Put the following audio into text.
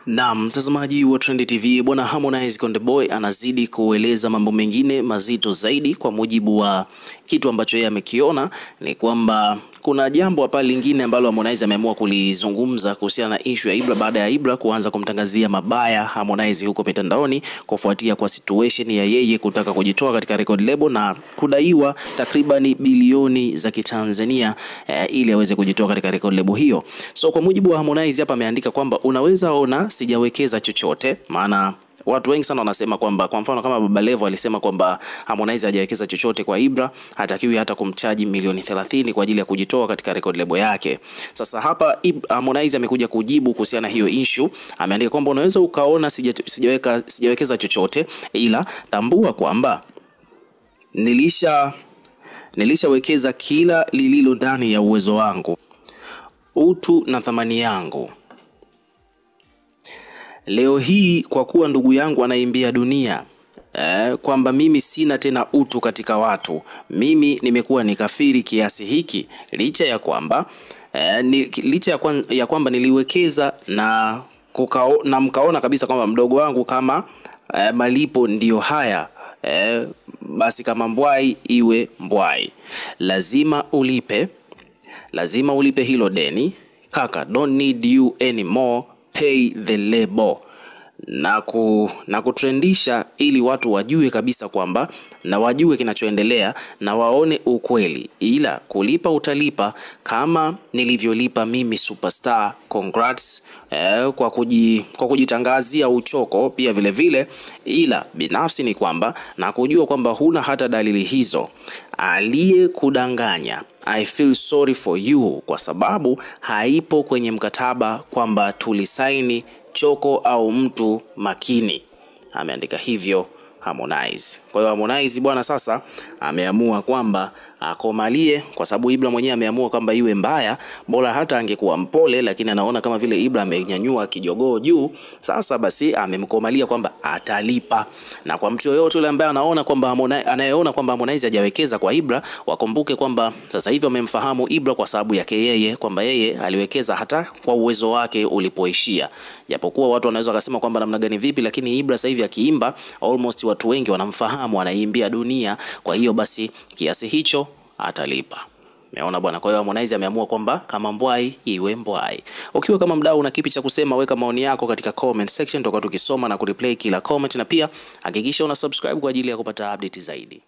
Na mtazamaji wa Trend TV, bwana Harmonize Konde Boy anazidi kueleza mambo mengine mazito zaidi. Kwa mujibu wa kitu ambacho yeye amekiona ni kwamba kuna jambo hapa lingine ambalo Harmonize ameamua kulizungumza kuhusiana na issue ya Ibra, baada ya Ibra kuanza kumtangazia mabaya Harmonize huko mitandaoni kufuatia kwa situation ya yeye kutaka kujitoa katika record label na kudaiwa takribani bilioni za Kitanzania ili aweze kujitoa katika record label hiyo. So kwa mujibu wa Harmonize hapa ameandika kwamba unaweza ona sijawekeza chochote, maana watu wengi sana wanasema kwamba kwa mfano kama Baba Levo alisema kwamba Harmonize hajawekeza chochote kwa Ibra, hatakiwi hata kumchaji milioni 30 kwa ajili ya kujitoa katika record label yake. Sasa hapa Harmonize amekuja kujibu kuhusiana hiyo issue. Ameandika kwamba unaweza ukaona sijawekeza chochote, ila tambua kwamba nilishawekeza kila lililo ndani ya uwezo wangu, utu na thamani yangu. Leo hii kwa kuwa ndugu yangu anaimbia dunia kwamba mimi sina tena utu katika watu, mimi nimekuwa ni kafiri kiasi hiki, licha ya kwamba niliwekeza na mkaona kabisa kwamba mdogo wangu kama malipo ndiyo haya, basi kama mbwai iwe mbwai, lazima ulipe hilo deni kaka, don't need you anymore, pay the label. Na kutrendisha ili watu wajue kabisa kwamba, na wajue kinachoendelea na waone ukweli, ila kulipa utalipa kama nilivyolipa mimi superstar. Congrats kwa kujitangazia uchoko pia vile vile, ila binafsi ni kwamba na kujua kwamba huna hata dalili hizo. Aliye kudanganya, I feel sorry for you, kwa sababu haipo kwenye mkataba kwamba tulisaini choko au mtu makini. Ameandika hivyo Harmonize. Kwa hiyo Harmonize bwana sasa ameamua kwamba akomalie, kwa sababu Ibra mwenyewe ameamua kwamba iwe mbaya, bora hata angekuwa mpole, lakini anaona kama vile Ibra amenyanyua kijogoo juu. Sasa basi amemkomalia kwamba atalipa. Na kwa mtu yoyote yule ambaye anayeona kwamba Harmonize hajawekeza kwa Ibra, wakumbuke kwamba sasa hivi wamemfahamu Ibra kwa sababu yake yeye, kwamba yeye aliwekeza hata kwa uwezo wake ulipoishia. Japokuwa watu wanaweza kusema kwamba namna gani vipi, lakini Ibra sasa hivi akiimba almost watu wengi wanamfahamu, anaimbia dunia. Kwa hiyo basi kiasi hicho atalipa. Umeona bwana. Kwa hiyo Harmonize ameamua kwamba kama mbwai iwe mbwai. Ukiwa kama mdau una kipi cha kusema, weka maoni yako katika comment section, tutakuwa tukisoma na kureplay kila comment, na pia hakikisha una subscribe kwa ajili ya kupata update zaidi.